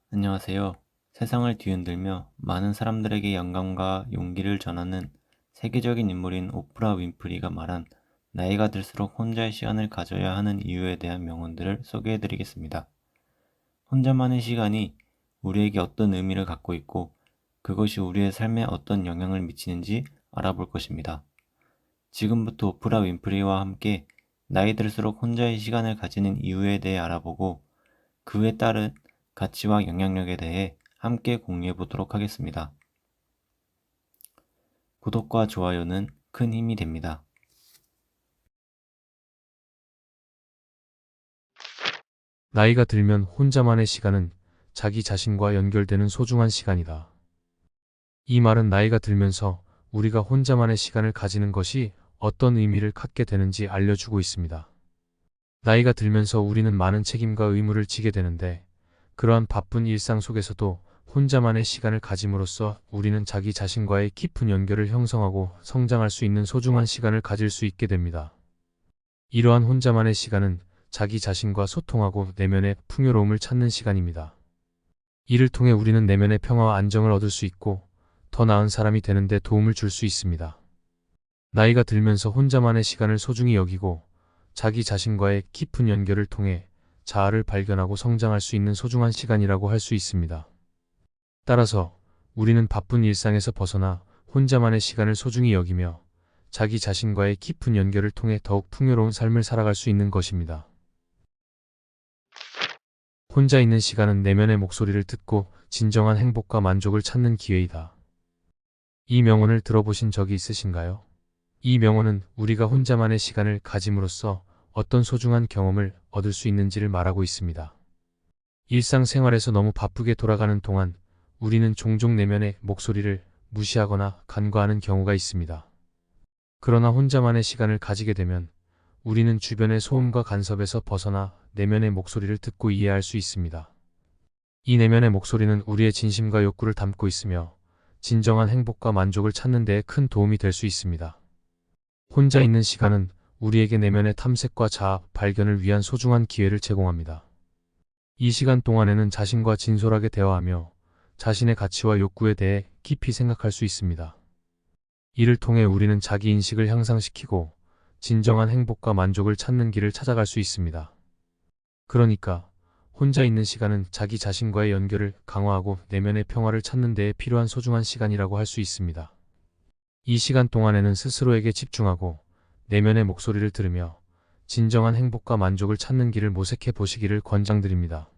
안녕하세요. 세상을 뒤흔들며 많은 사람들에게 영감과 용기를 전하는 세계적인 인물인 오프라 윈프리가 말한 나이가 들수록 혼자의 시간을 가져야 하는 이유에 대한 명언들을 소개해 드리겠습니다. 혼자만의 시간이 우리에게 어떤 의미를 갖고 있고 그것이 우리의 삶에 어떤 영향을 미치는지 알아볼 것입니다. 지금부터 오프라 윈프리와 함께 나이 들수록 혼자의 시간을 가지는 이유에 대해 알아보고 그에 따른 가치와 영향력에 대해 함께 공유해 보도록 하겠습니다. 구독과 좋아요는 큰 힘이 됩니다. 나이가 들면 혼자만의 시간은 자기 자신과 연결되는 소중한 시간이다. 이 말은 나이가 들면서 우리가 혼자만의 시간을 가지는 것이 어떤 의미를 갖게 되는지 알려주고 있습니다. 나이가 들면서 우리는 많은 책임과 의무를 지게 되는데, 그러한 바쁜 일상 속에서도 혼자만의 시간을 가짐으로써 우리는 자기 자신과의 깊은 연결을 형성하고 성장할 수 있는 소중한 시간을 가질 수 있게 됩니다. 이러한 혼자만의 시간은 자기 자신과 소통하고 내면의 풍요로움을 찾는 시간입니다. 이를 통해 우리는 내면의 평화와 안정을 얻을 수 있고 더 나은 사람이 되는 데 도움을 줄 수 있습니다. 나이가 들면서 혼자만의 시간을 소중히 여기고 자기 자신과의 깊은 연결을 통해 자아를 발견하고 성장할 수 있는 소중한 시간이라고 할 수 있습니다. 따라서 우리는 바쁜 일상에서 벗어나 혼자만의 시간을 소중히 여기며 자기 자신과의 깊은 연결을 통해 더욱 풍요로운 삶을 살아갈 수 있는 것입니다. 혼자 있는 시간은 내면의 목소리를 듣고 진정한 행복과 만족을 찾는 기회이다. 이 명언을 들어보신 적이 있으신가요? 이 명언은 우리가 혼자만의 시간을 가짐으로써 어떤 소중한 경험을 얻을 수 있는지를 말하고 있습니다. 일상생활에서 너무 바쁘게 돌아가는 동안 우리는 종종 내면의 목소리를 무시하거나 간과하는 경우가 있습니다. 그러나 혼자만의 시간을 가지게 되면 우리는 주변의 소음과 간섭에서 벗어나 내면의 목소리를 듣고 이해할 수 있습니다. 이 내면의 목소리는 우리의 진심과 욕구를 담고 있으며 진정한 행복과 만족을 찾는 데에 큰 도움이 될 수 있습니다. 혼자 있는 시간은 우리에게 내면의 탐색과 자아 발견을 위한 소중한 기회를 제공합니다. 이 시간 동안에는 자신과 진솔하게 대화하며 자신의 가치와 욕구에 대해 깊이 생각할 수 있습니다. 이를 통해 우리는 자기 인식을 향상시키고 진정한 행복과 만족을 찾는 길을 찾아갈 수 있습니다. 그러니까 혼자 있는 시간은 자기 자신과의 연결을 강화하고 내면의 평화를 찾는 데에 필요한 소중한 시간이라고 할 수 있습니다. 이 시간 동안에는 스스로에게 집중하고 내면의 목소리를 들으며 진정한 행복과 만족을 찾는 길을 모색해 보시기를 권장드립니다.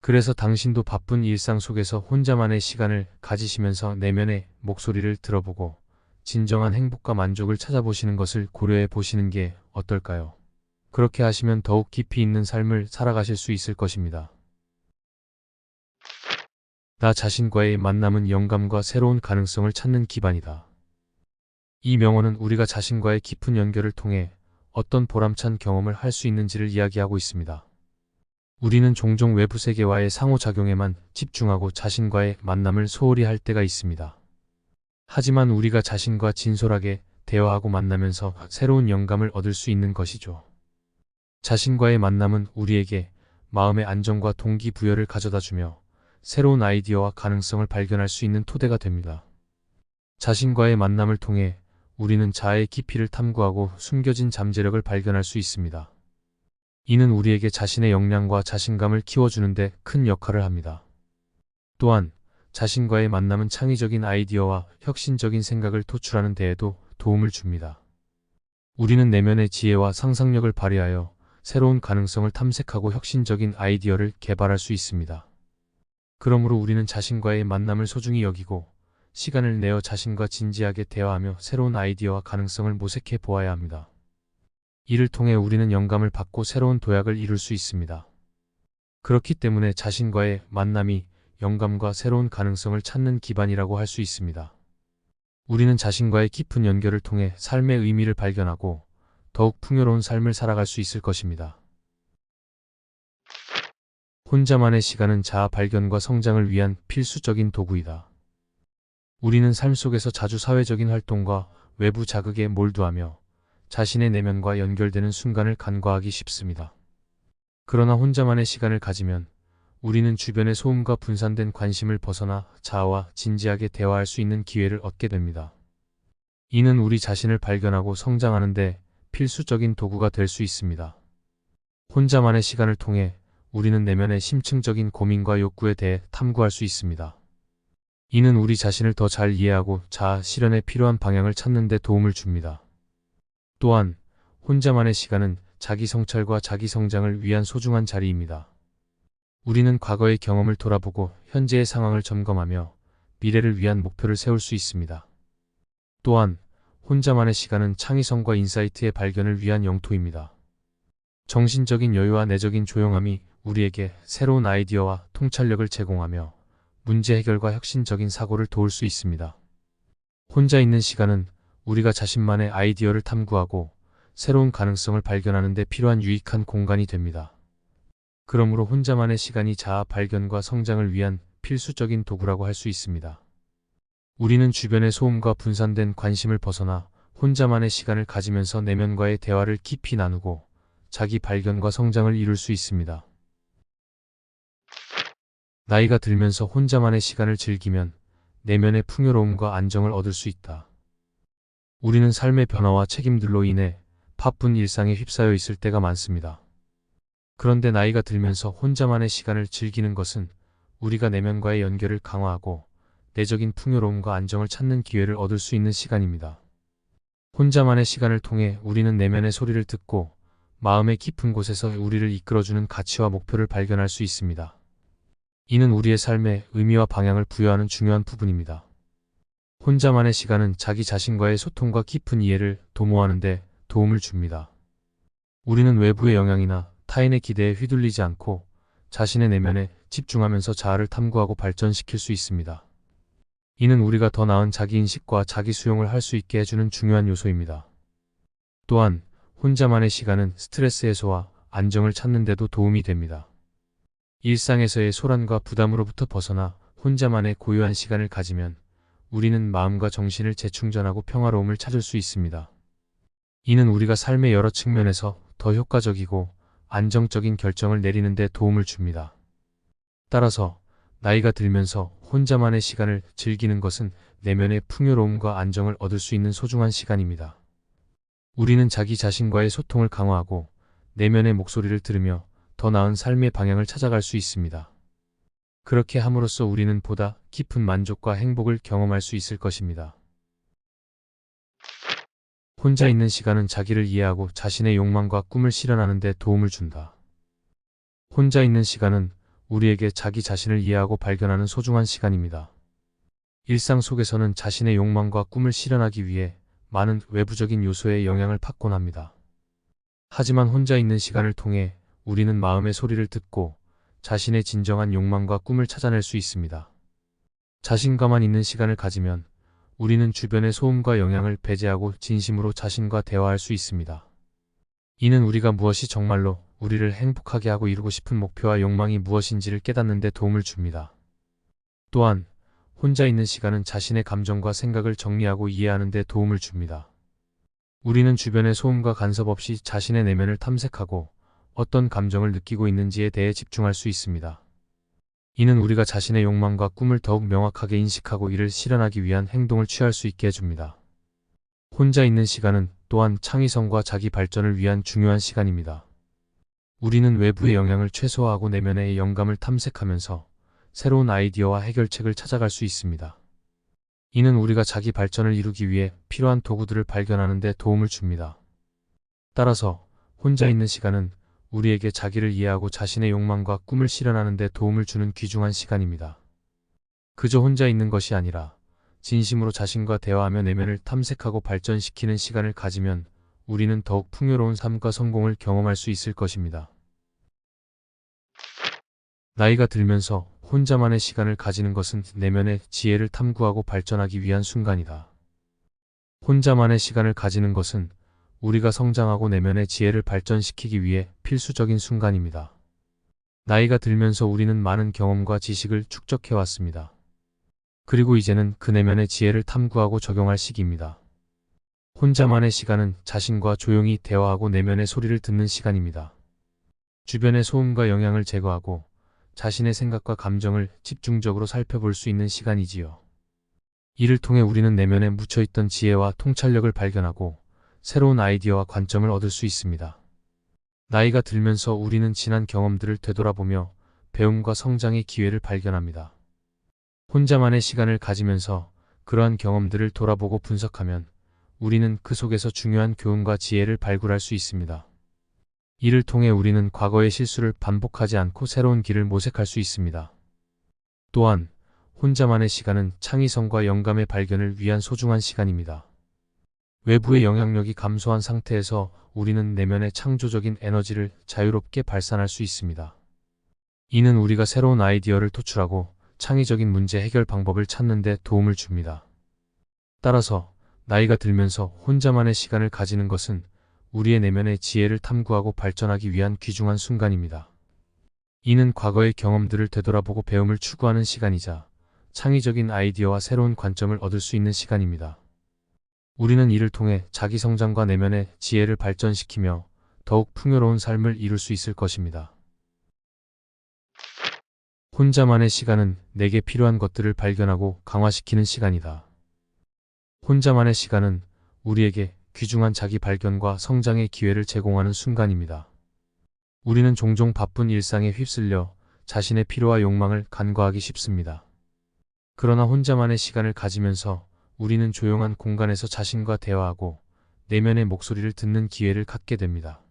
그래서 당신도 바쁜 일상 속에서 혼자만의 시간을 가지시면서 내면의 목소리를 들어보고 진정한 행복과 만족을 찾아보시는 것을 고려해 보시는 게 어떨까요? 그렇게 하시면 더욱 깊이 있는 삶을 살아가실 수 있을 것입니다. 나 자신과의 만남은 영감과 새로운 가능성을 찾는 기반이다. 이 명언은 우리가 자신과의 깊은 연결을 통해 어떤 보람찬 경험을 할 수 있는지를 이야기하고 있습니다. 우리는 종종 외부 세계와의 상호작용에만 집중하고 자신과의 만남을 소홀히 할 때가 있습니다. 하지만 우리가 자신과 진솔하게 대화하고 만나면서 새로운 영감을 얻을 수 있는 것이죠. 자신과의 만남은 우리에게 마음의 안정과 동기부여를 가져다주며 새로운 아이디어와 가능성을 발견할 수 있는 토대가 됩니다. 자신과의 만남을 통해 우리는 자아의 깊이를 탐구하고 숨겨진 잠재력을 발견할 수 있습니다. 이는 우리에게 자신의 역량과 자신감을 키워주는 데 큰 역할을 합니다. 또한 자신과의 만남은 창의적인 아이디어와 혁신적인 생각을 도출하는 데에도 도움을 줍니다. 우리는 내면의 지혜와 상상력을 발휘하여 새로운 가능성을 탐색하고 혁신적인 아이디어를 개발할 수 있습니다. 그러므로 우리는 자신과의 만남을 소중히 여기고 시간을 내어 자신과 진지하게 대화하며 새로운 아이디어와 가능성을 모색해 보아야 합니다. 이를 통해 우리는 영감을 받고 새로운 도약을 이룰 수 있습니다. 그렇기 때문에 자신과의 만남이 영감과 새로운 가능성을 찾는 기반이라고 할 수 있습니다. 우리는 자신과의 깊은 연결을 통해 삶의 의미를 발견하고 더욱 풍요로운 삶을 살아갈 수 있을 것입니다. 혼자만의 시간은 자아 발견과 성장을 위한 필수적인 도구이다. 우리는 삶 속에서 자주 사회적인 활동과 외부 자극에 몰두하며 자신의 내면과 연결되는 순간을 간과하기 쉽습니다. 그러나 혼자만의 시간을 가지면 우리는 주변의 소음과 분산된 관심을 벗어나 자아와 진지하게 대화할 수 있는 기회를 얻게 됩니다. 이는 우리 자신을 발견하고 성장하는 데 필수적인 도구가 될 수 있습니다. 혼자만의 시간을 통해 우리는 내면의 심층적인 고민과 욕구에 대해 탐구할 수 있습니다. 이는 우리 자신을 더 잘 이해하고 자아 실현에 필요한 방향을 찾는 데 도움을 줍니다. 또한 혼자만의 시간은 자기 성찰과 자기 성장을 위한 소중한 자리입니다. 우리는 과거의 경험을 돌아보고 현재의 상황을 점검하며 미래를 위한 목표를 세울 수 있습니다. 또한 혼자만의 시간은 창의성과 인사이트의 발견을 위한 영토입니다. 정신적인 여유와 내적인 조용함이 우리에게 새로운 아이디어와 통찰력을 제공하며 문제 해결과 혁신적인 사고를 도울 수 있습니다. 혼자 있는 시간은 우리가 자신만의 아이디어를 탐구하고 새로운 가능성을 발견하는 데 필요한 유익한 공간이 됩니다. 그러므로 혼자만의 시간이 자아 발견과 성장을 위한 필수적인 도구라고 할 수 있습니다. 우리는 주변의 소음과 분산된 관심을 벗어나 혼자만의 시간을 가지면서 내면과의 대화를 깊이 나누고 자기 발견과 성장을 이룰 수 있습니다. 나이가 들면서 혼자만의 시간을 즐기면 내면의 풍요로움과 안정을 얻을 수 있다. 우리는 삶의 변화와 책임들로 인해 바쁜 일상에 휩싸여 있을 때가 많습니다. 그런데 나이가 들면서 혼자만의 시간을 즐기는 것은 우리가 내면과의 연결을 강화하고 내적인 풍요로움과 안정을 찾는 기회를 얻을 수 있는 시간입니다. 혼자만의 시간을 통해 우리는 내면의 소리를 듣고 마음의 깊은 곳에서 우리를 이끌어주는 가치와 목표를 발견할 수 있습니다. 이는 우리의 삶에 의미와 방향을 부여하는 중요한 부분입니다. 혼자만의 시간은 자기 자신과의 소통과 깊은 이해를 도모하는 데 도움을 줍니다. 우리는 외부의 영향이나 타인의 기대에 휘둘리지 않고 자신의 내면에 집중하면서 자아를 탐구하고 발전시킬 수 있습니다. 이는 우리가 더 나은 자기인식과 자기 수용을 할 수 있게 해주는 중요한 요소입니다. 또한 혼자만의 시간은 스트레스 해소와 안정을 찾는 데도 도움이 됩니다. 일상에서의 소란과 부담으로부터 벗어나 혼자만의 고요한 시간을 가지면 우리는 마음과 정신을 재충전하고 평화로움을 찾을 수 있습니다. 이는 우리가 삶의 여러 측면에서 더 효과적이고 안정적인 결정을 내리는 데 도움을 줍니다. 따라서 나이가 들면서 혼자만의 시간을 즐기는 것은 내면의 풍요로움과 안정을 얻을 수 있는 소중한 시간입니다. 우리는 자기 자신과의 소통을 강화하고 내면의 목소리를 들으며 더 나은 삶의 방향을 찾아갈 수 있습니다. 그렇게 함으로써 우리는 보다 깊은 만족과 행복을 경험할 수 있을 것입니다. 혼자 있는 시간은 자기를 이해하고 자신의 욕망과 꿈을 실현하는 데 도움을 준다. 혼자 있는 시간은 우리에게 자기 자신을 이해하고 발견하는 소중한 시간입니다. 일상 속에서는 자신의 욕망과 꿈을 실현하기 위해 많은 외부적인 요소의 영향을 받곤 합니다. 하지만 혼자 있는 시간을 통해 우리는 마음의 소리를 듣고 자신의 진정한 욕망과 꿈을 찾아낼 수 있습니다. 자신과만 있는 시간을 가지면 우리는 주변의 소음과 영향을 배제하고 진심으로 자신과 대화할 수 있습니다. 이는 우리가 무엇이 정말로 우리를 행복하게 하고 이루고 싶은 목표와 욕망이 무엇인지를 깨닫는 데 도움을 줍니다. 또한 혼자 있는 시간은 자신의 감정과 생각을 정리하고 이해하는 데 도움을 줍니다. 우리는 주변의 소음과 간섭 없이 자신의 내면을 탐색하고 어떤 감정을 느끼고 있는지에 대해 집중할 수 있습니다. 이는 우리가 자신의 욕망과 꿈을 더욱 명확하게 인식하고 이를 실현하기 위한 행동을 취할 수 있게 해줍니다. 혼자 있는 시간은 또한 창의성과 자기 발전을 위한 중요한 시간입니다. 우리는 외부의 영향을 최소화하고 내면의 영감을 탐색하면서 새로운 아이디어와 해결책을 찾아갈 수 있습니다. 이는 우리가 자기 발전을 이루기 위해 필요한 도구들을 발견하는 데 도움을 줍니다. 따라서 혼자 있는 시간은 우리에게 자기를 이해하고 자신의 욕망과 꿈을 실현하는 데 도움을 주는 귀중한 시간입니다. 그저 혼자 있는 것이 아니라 진심으로 자신과 대화하며 내면을 탐색하고 발전시키는 시간을 가지면 우리는 더욱 풍요로운 삶과 성공을 경험할 수 있을 것입니다. 나이가 들면서 혼자만의 시간을 가지는 것은 내면의 지혜를 탐구하고 발전하기 위한 순간이다. 혼자만의 시간을 가지는 것은 우리가 성장하고 내면의 지혜를 발전시키기 위해 필수적인 순간입니다. 나이가 들면서 우리는 많은 경험과 지식을 축적해왔습니다. 그리고 이제는 그 내면의 지혜를 탐구하고 적용할 시기입니다. 혼자만의 시간은 자신과 조용히 대화하고 내면의 소리를 듣는 시간입니다. 주변의 소음과 영향을 제거하고 자신의 생각과 감정을 집중적으로 살펴볼 수 있는 시간이지요. 이를 통해 우리는 내면에 묻혀있던 지혜와 통찰력을 발견하고 새로운 아이디어와 관점을 얻을 수 있습니다. 나이가 들면서 우리는 지난 경험들을 되돌아보며 배움과 성장의 기회를 발견합니다. 혼자만의 시간을 가지면서 그러한 경험들을 돌아보고 분석하면 우리는 그 속에서 중요한 교훈과 지혜를 발굴할 수 있습니다. 이를 통해 우리는 과거의 실수를 반복하지 않고 새로운 길을 모색할 수 있습니다. 또한 혼자만의 시간은 창의성과 영감의 발견을 위한 소중한 시간입니다. 외부의 영향력이 감소한 상태에서 우리는 내면의 창조적인 에너지를 자유롭게 발산할 수 있습니다. 이는 우리가 새로운 아이디어를 도출하고 창의적인 문제 해결 방법을 찾는 데 도움을 줍니다. 따라서 나이가 들면서 혼자만의 시간을 가지는 것은 우리의 내면의 지혜를 탐구하고 발전하기 위한 귀중한 순간입니다. 이는 과거의 경험들을 되돌아보고 배움을 추구하는 시간이자 창의적인 아이디어와 새로운 관점을 얻을 수 있는 시간입니다. 우리는 이를 통해 자기 성장과 내면의 지혜를 발전시키며 더욱 풍요로운 삶을 이룰 수 있을 것입니다. 혼자만의 시간은 내게 필요한 것들을 발견하고 강화시키는 시간이다. 혼자만의 시간은 우리에게 귀중한 자기 발견과 성장의 기회를 제공하는 순간입니다. 우리는 종종 바쁜 일상에 휩쓸려 자신의 필요와 욕망을 간과하기 쉽습니다. 그러나 혼자만의 시간을 가지면서 우리는 조용한 공간에서 자신과 대화하고 내면의 목소리를 듣는 기회를 갖게 됩니다.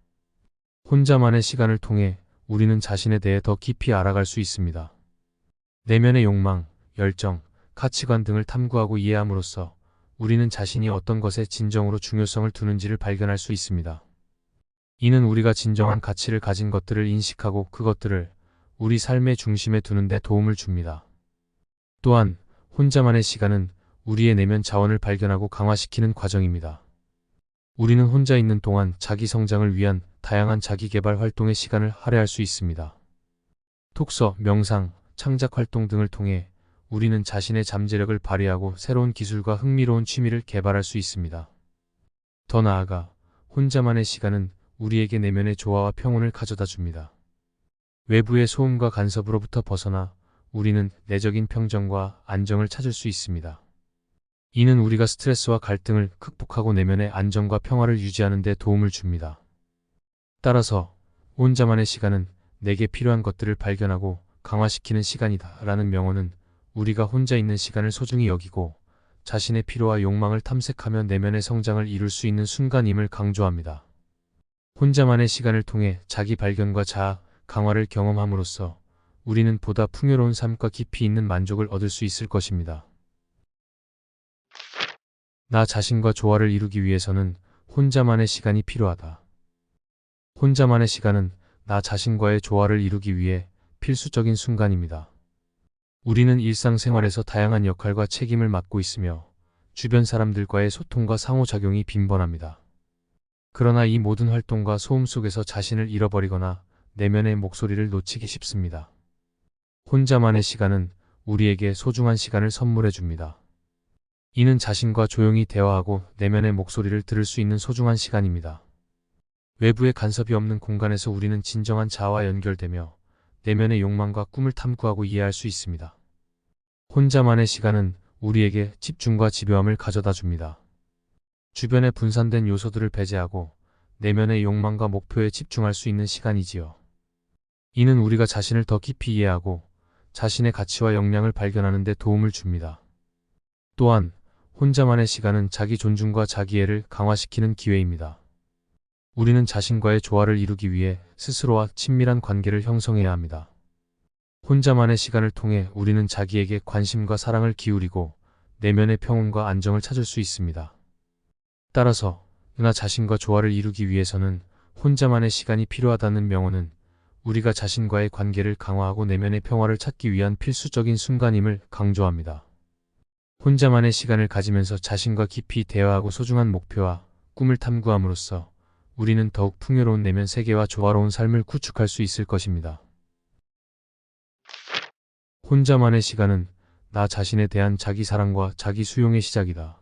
혼자만의 시간을 통해 우리는 자신에 대해 더 깊이 알아갈 수 있습니다. 내면의 욕망, 열정, 가치관 등을 탐구하고 이해함으로써 우리는 자신이 어떤 것에 진정으로 중요성을 두는지를 발견할 수 있습니다. 이는 우리가 진정한 가치를 가진 것들을 인식하고 그것들을 우리 삶의 중심에 두는 데 도움을 줍니다. 또한 혼자만의 시간은 우리의 내면 자원을 발견하고 강화시키는 과정입니다. 우리는 혼자 있는 동안 자기 성장을 위한 다양한 자기 개발 활동에 시간을 할애할 수 있습니다. 독서, 명상, 창작 활동 등을 통해 우리는 자신의 잠재력을 발휘하고 새로운 기술과 흥미로운 취미를 개발할 수 있습니다. 더 나아가 혼자만의 시간은 우리에게 내면의 조화와 평온을 가져다 줍니다. 외부의 소음과 간섭으로부터 벗어나 우리는 내적인 평정과 안정을 찾을 수 있습니다. 이는 우리가 스트레스와 갈등을 극복하고 내면의 안정과 평화를 유지하는 데 도움을 줍니다. 따라서 혼자만의 시간은 내게 필요한 것들을 발견하고 강화시키는 시간이다 라는 명언은 우리가 혼자 있는 시간을 소중히 여기고 자신의 필요와 욕망을 탐색하며 내면의 성장을 이룰 수 있는 순간임을 강조합니다. 혼자만의 시간을 통해 자기 발견과 자아, 강화를 경험함으로써 우리는 보다 풍요로운 삶과 깊이 있는 만족을 얻을 수 있을 것입니다. 나 자신과 조화를 이루기 위해서는 혼자만의 시간이 필요하다. 혼자만의 시간은 나 자신과의 조화를 이루기 위해 필수적인 순간입니다. 우리는 일상생활에서 다양한 역할과 책임을 맡고 있으며 주변 사람들과의 소통과 상호작용이 빈번합니다. 그러나 이 모든 활동과 소음 속에서 자신을 잃어버리거나 내면의 목소리를 놓치기 쉽습니다. 혼자만의 시간은 우리에게 소중한 시간을 선물해 줍니다. 이는 자신과 조용히 대화하고 내면의 목소리를 들을 수 있는 소중한 시간입니다. 외부의 간섭이 없는 공간에서 우리는 진정한 자아와 연결되며 내면의 욕망과 꿈을 탐구하고 이해할 수 있습니다. 혼자만의 시간은 우리에게 집중과 집요함을 가져다 줍니다. 주변에 분산된 요소들을 배제하고 내면의 욕망과 목표에 집중할 수 있는 시간이지요. 이는 우리가 자신을 더 깊이 이해하고 자신의 가치와 역량을 발견하는 데 도움을 줍니다. 또한 혼자만의 시간은 자기 존중과 자기애를 강화시키는 기회입니다. 우리는 자신과의 조화를 이루기 위해 스스로와 친밀한 관계를 형성해야 합니다. 혼자만의 시간을 통해 우리는 자기에게 관심과 사랑을 기울이고 내면의 평온과 안정을 찾을 수 있습니다. 따라서 나 자신과 조화를 이루기 위해서는 혼자만의 시간이 필요하다는 명언은 우리가 자신과의 관계를 강화하고 내면의 평화를 찾기 위한 필수적인 순간임을 강조합니다. 혼자만의 시간을 가지면서 자신과 깊이 대화하고 소중한 목표와 꿈을 탐구함으로써 우리는 더욱 풍요로운 내면 세계와 조화로운 삶을 구축할 수 있을 것입니다. 혼자만의 시간은 나 자신에 대한 자기 사랑과 자기 수용의 시작이다.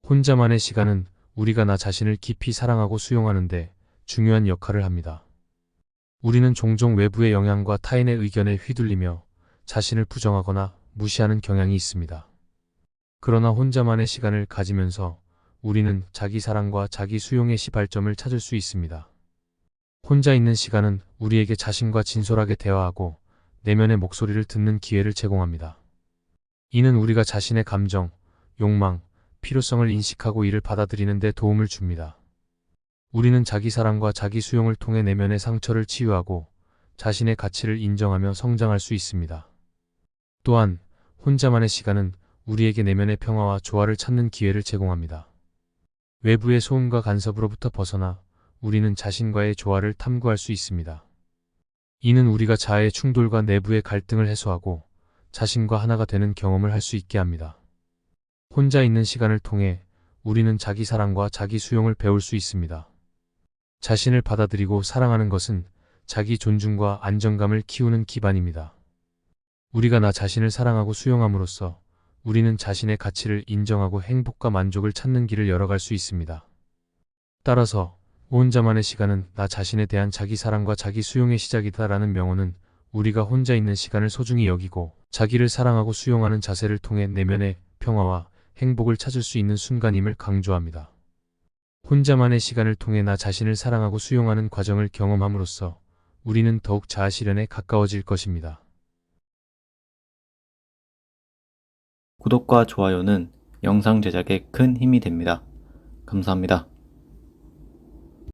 혼자만의 시간은 우리가 나 자신을 깊이 사랑하고 수용하는데 중요한 역할을 합니다. 우리는 종종 외부의 영향과 타인의 의견에 휘둘리며 자신을 부정하거나 무시하는 경향이 있습니다. 그러나 혼자만의 시간을 가지면서 우리는 자기 사랑과 자기 수용의 시발점을 찾을 수 있습니다. 혼자 있는 시간은 우리에게 자신과 진솔하게 대화하고 내면의 목소리를 듣는 기회를 제공합니다. 이는 우리가 자신의 감정, 욕망, 필요성을 인식하고 이를 받아들이는 데 도움을 줍니다. 우리는 자기 사랑과 자기 수용을 통해 내면의 상처를 치유하고 자신의 가치를 인정하며 성장할 수 있습니다. 또한 혼자만의 시간은 우리에게 내면의 평화와 조화를 찾는 기회를 제공합니다. 외부의 소음과 간섭으로부터 벗어나 우리는 자신과의 조화를 탐구할 수 있습니다. 이는 우리가 자아의 충돌과 내부의 갈등을 해소하고 자신과 하나가 되는 경험을 할 수 있게 합니다. 혼자 있는 시간을 통해 우리는 자기 사랑과 자기 수용을 배울 수 있습니다. 자신을 받아들이고 사랑하는 것은 자기 존중과 안정감을 키우는 기반입니다. 우리가 나 자신을 사랑하고 수용함으로써 우리는 자신의 가치를 인정하고 행복과 만족을 찾는 길을 열어갈 수 있습니다. 따라서 혼자만의 시간은 나 자신에 대한 자기 사랑과 자기 수용의 시작이다라는 명언은 우리가 혼자 있는 시간을 소중히 여기고 자기를 사랑하고 수용하는 자세를 통해 내면의 평화와 행복을 찾을 수 있는 순간임을 강조합니다. 혼자만의 시간을 통해 나 자신을 사랑하고 수용하는 과정을 경험함으로써 우리는 더욱 자아 실현에 가까워질 것입니다. 구독과 좋아요는 영상 제작에 큰 힘이 됩니다. 감사합니다.